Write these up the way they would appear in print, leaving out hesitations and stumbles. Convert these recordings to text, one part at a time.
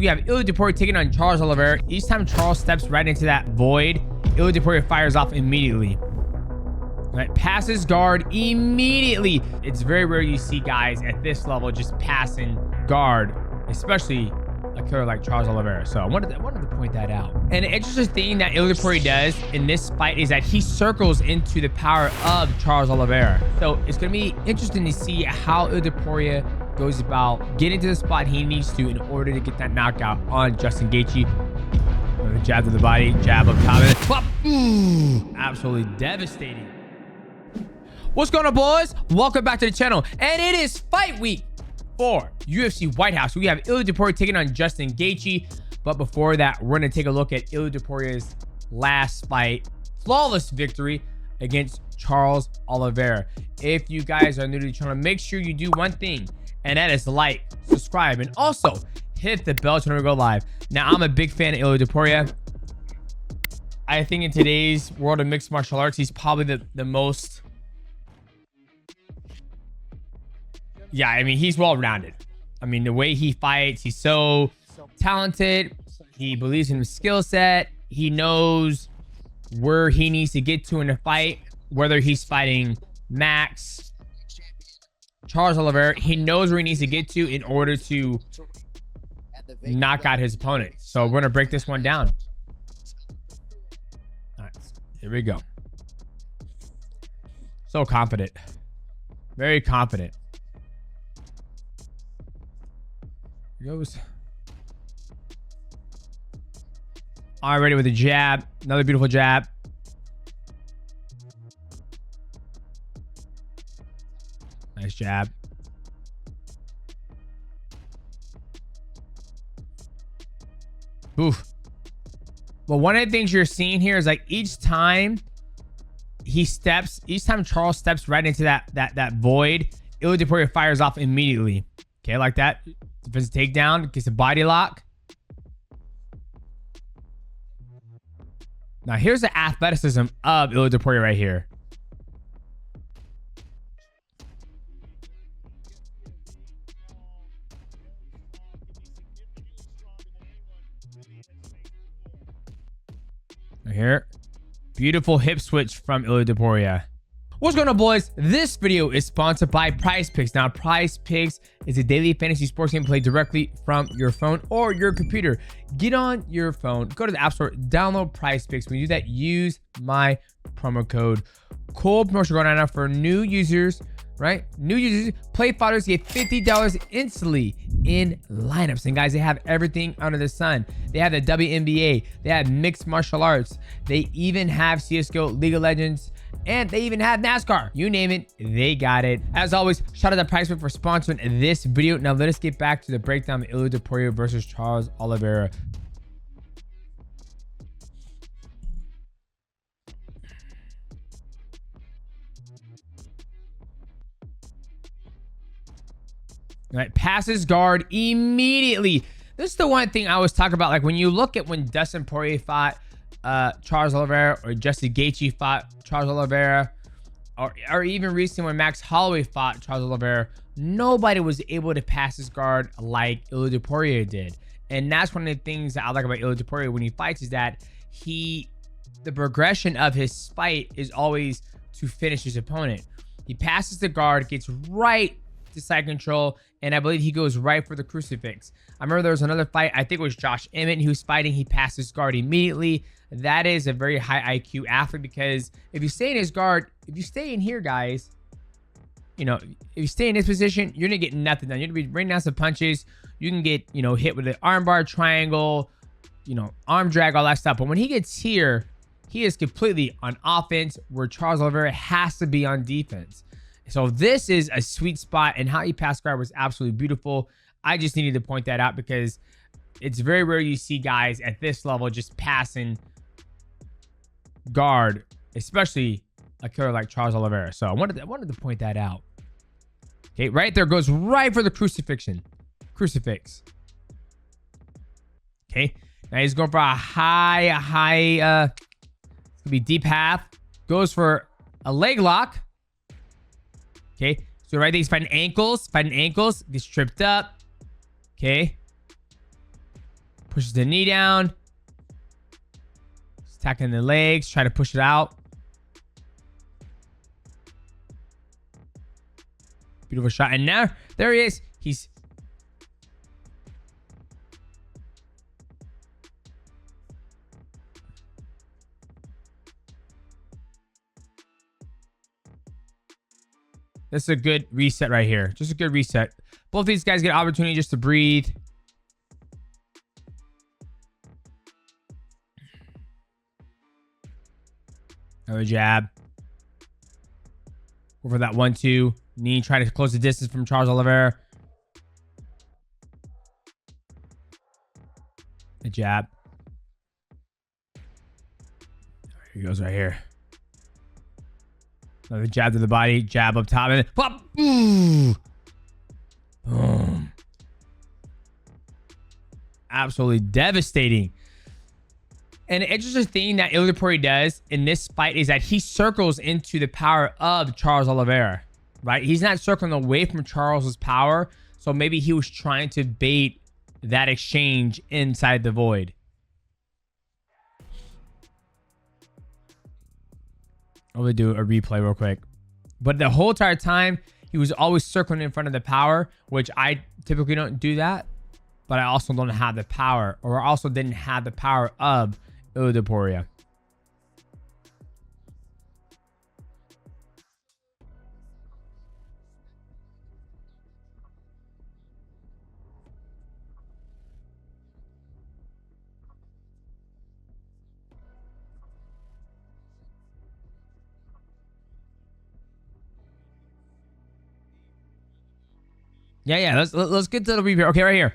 we have Illia Topuria taking on Charles Oliveira. Each time Charles steps right into that void, Illia Topuria fires off immediately. Right, passes guard immediately. It's very rare you see guys at this level just passing guard, especially a killer like Charles Oliveira. So I wanted to point that out. And an interesting thing that Illia Topuria does in this fight is that he circles into the power of Charles Oliveira. So it's going to be interesting to see how Illia Topuria goes about getting to the spot he needs to in order to get that knockout on Justin Gaethje. Jab to the body, jab up top. Absolutely devastating. What's going on, boys? Welcome back to the channel. And it is fight week for UFC White House. We have Illia Topuria taking on Justin Gaethje. But before that, we're going to take a look at Illia Topuria's last fight. Flawless victory against Charles Oliveira. If you guys are new to the channel, make sure you do one thing, and that is like, subscribe, and also hit the bell to never go live. Now, I'm a big fan of Illia Topuria. I think in today's world of mixed martial arts, he's probably the most... Yeah, I mean, he's well-rounded. I mean, the way he fights, he's so talented. He believes in his skill set. He knows where he needs to get to in a fight, whether he's fighting Max, Charles Oliveira. He knows where he needs to get to in order to knock out his opponent. So we're going to break this one down. All right, here we go. So confident. Very confident. Goes. Already with a jab. Another beautiful jab. Nice jab. Oof. Well, one of the things you're seeing here is like each time Charles steps right into that void, Illia Topuria fires off immediately. Okay, like that. Defensive takedown, gets a body lock. Now, here's the athleticism of Illia Topuria right here. Right here. Beautiful hip switch from Illia Topuria. What's going on, boys? This video is sponsored by Prize Picks. Now, Prize Picks is a daily fantasy sports game played directly from your phone or your computer. Get on your phone, go to the App Store, download Prize Picks. When you do that, use my promo code. Cool promotion going on now for new users, right? New users, play fighters get $50 instantly in lineups. And guys, they have everything under the sun. They have the WNBA, they have mixed martial arts, they even have CSGO, League of Legends, and they even have NASCAR. You name it, they got it. As always, shout out to Prize Picks for sponsoring this video. Now let us get back to the breakdown of Illia Topuria versus Charles Oliveira. All right, passes guard immediately. This is the one thing I was talking about. Like when you look at when Dustin Poirier fought Charles Oliveira, or Justin Gaethje fought Charles Oliveira, or even recently when Max Holloway fought Charles Oliveira, nobody was able to pass his guard like Illia Topuria did. And that's one of the things that I like about Illia Topuria when he fights, is that the progression of his fight is always to finish his opponent. He passes the guard, gets right to side control, and I believe he goes right for the crucifix. I remember there was another fight, I think it was Josh Emmett, he was fighting, he passed his guard immediately. That is a very high IQ athlete, because if you stay in his guard, if you stay in here, guys, you know, if you stay in this position, you're gonna get nothing done. You're gonna be bringing down some punches. You can get, you know, hit with an armbar, triangle, you know, arm drag, all that stuff. But when he gets here, he is completely on offense, where Charles Oliveira has to be on defense. So this is a sweet spot, and how he passed guard was absolutely beautiful. I just needed to point that out because it's very rare you see guys at this level just passing guard, especially a killer like Charles Oliveira. So I wanted to point that out. Okay, right there, goes right for the crucifix. Okay, now he's going for a high, it's gonna be deep half. Goes for a leg lock. Okay, so right there he's fighting ankles, gets tripped up. Okay, Pushes the knee down. He's attacking the legs. Trying to push it out. Beautiful shot. And now, there he is. He's... This is a good reset right here. Just a good reset. Both these guys get an opportunity just to breathe. Another jab. Over that 1-2. Knee trying to close the distance from Charles Oliveira. The jab. Here he goes right here. Another jab to the body. Jab up top. And then pop. Ooh. Boom. Absolutely devastating. And the interesting thing that Illia Topuria does in this fight is that he circles into the power of Charles Oliveira, right? He's not circling away from Charles's power. So maybe he was trying to bait that exchange inside the void. I'm going to do a replay real quick. But the whole entire time, he was always circling in front of the power, which I typically don't do that. But I also don't have the power, or I also didn't have the power of Illia Topuria. Yeah. Let's get to the review. Okay, right here.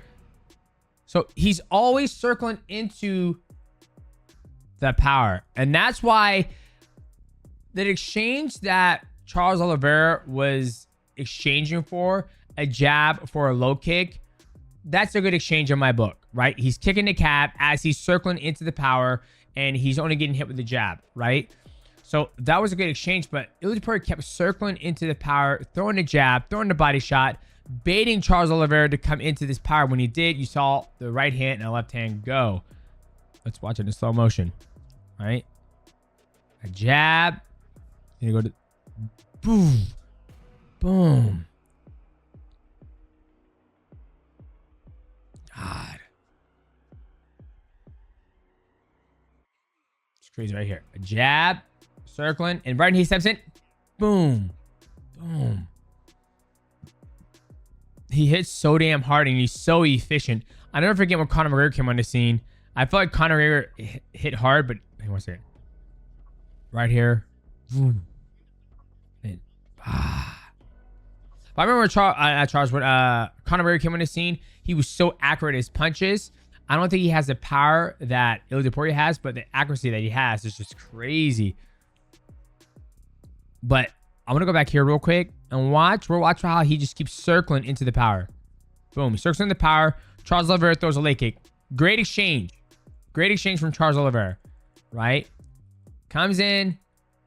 So he's always circling into the power. And that's why the exchange that Charles Oliveira was exchanging for, a jab for a low kick, that's a good exchange in my book, right? He's kicking the cab as he's circling into the power, and he's only getting hit with the jab, right? So that was a good exchange, but Illia Topuria kept circling into the power, throwing the jab, throwing the body shot, baiting Charles Oliveira to come into this power. When he did, you saw the right hand and the left hand go. Let's watch it in slow motion. All right. A jab. Then you go to boom. Boom. God. It's crazy right here. A jab. Circling. And right when he steps in. Boom. Boom. He hits so damn hard and he's so efficient. I never forget when Conor McGregor came on the scene. I felt like Conor McGregor hit hard, but hang on a second. Right here. And, I remember when Conor McGregor came on the scene, he was so accurate at his punches. I don't think he has the power that Illia Topuria has, but the accuracy that he has is just crazy. But I'm going to go back here real quick and watch. We'll watch how he just keeps circling into the power. Boom. He circles into the power. Charles Oliveira throws a leg kick. Great exchange. Great exchange from Charles Oliveira. Right? Comes in.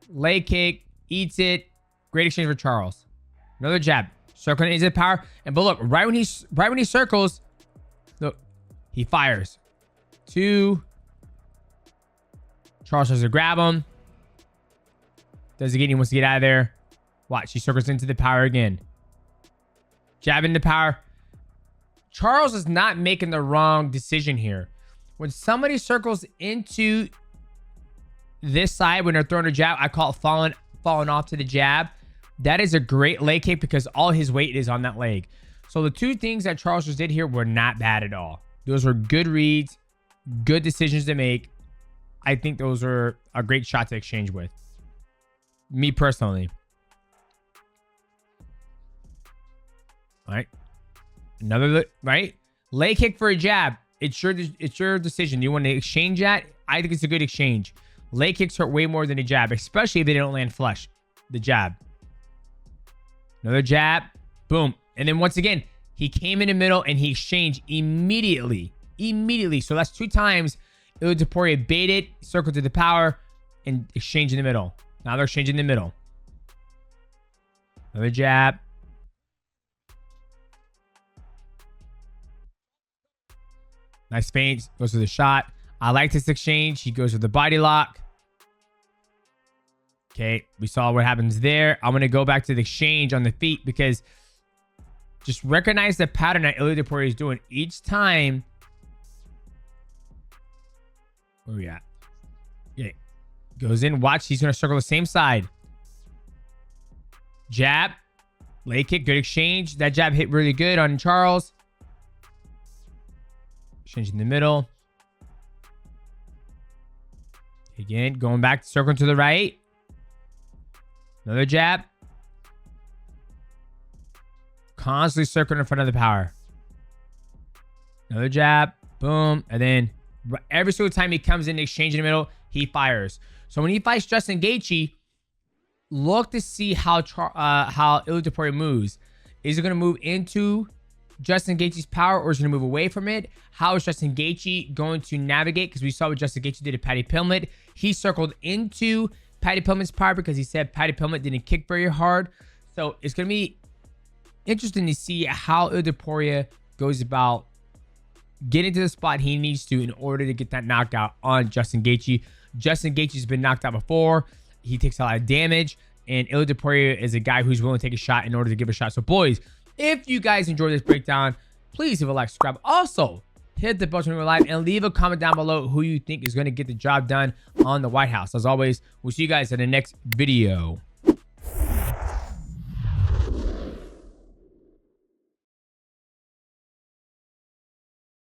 Leg kick. Eats it. Great exchange for Charles. Another jab. Circling into the power. And but look, right when he circles, look, he fires. 2. Charles tries to grab him. Does he get? He wants to get out of there. Watch. He circles into the power again. Jab into power. Charles is not making the wrong decision here. When somebody circles into this side when they're throwing a jab, I call it falling off to the jab. That is a great leg kick because all his weight is on that leg. So the two things that Charles just did here were not bad at all. Those were good reads, good decisions to make. I think those are a great shot to exchange with. Me personally. All right. Another, right? Leg kick for a jab. It's your decision. You want to exchange that? I think it's a good exchange. Leg kicks hurt way more than a jab, especially if they don't land flush. The jab. Another jab. Boom. And then once again, he came in the middle and he exchanged immediately. Immediately. So that's 2 times Illia Topuria baited, circled to the power, and exchange in the middle. Now they're exchanging in the middle. Another jab. Nice feint. Goes for the shot. I like this exchange. He goes for the body lock. Okay, we saw what happens there. I'm going to go back to the exchange on the feet because just recognize the pattern that Illia Topuria is doing each time. Where are we at? Okay, goes in. Watch, he's going to circle the same side. Jab. Leg kick, good exchange. That jab hit really good on Charles. Exchange in the middle. Again, going back, circling to the right. Another jab. Constantly circling in front of the power. Another jab. Boom. And then every single time he comes in, exchange in the middle, he fires. So when he fights Justin Gaethje, look to see how Illia Topuria moves. Is it going to move into Justin Gaethje's power or is it going to move away from it? How is Justin Gaethje going to navigate? Because we saw what Justin Gaethje did to Paddy Pimblett. He circled into Paddy Pimblett's power because he said Paddy Pimblett didn't kick very hard. So it's going to be interesting to see how Illia Topuria goes about getting to the spot he needs to in order to get that knockout on Justin Gaethje. Justin Gaethje's been knocked out before. He takes a lot of damage, and Illia Topuria is a guy who's willing to take a shot in order to give a shot. So, boys, if you guys enjoyed this breakdown, please leave a like, subscribe. Also, hit the bell to be live and leave a comment down below who you think is going to get the job done on the White House. As always, we'll see you guys in the next video.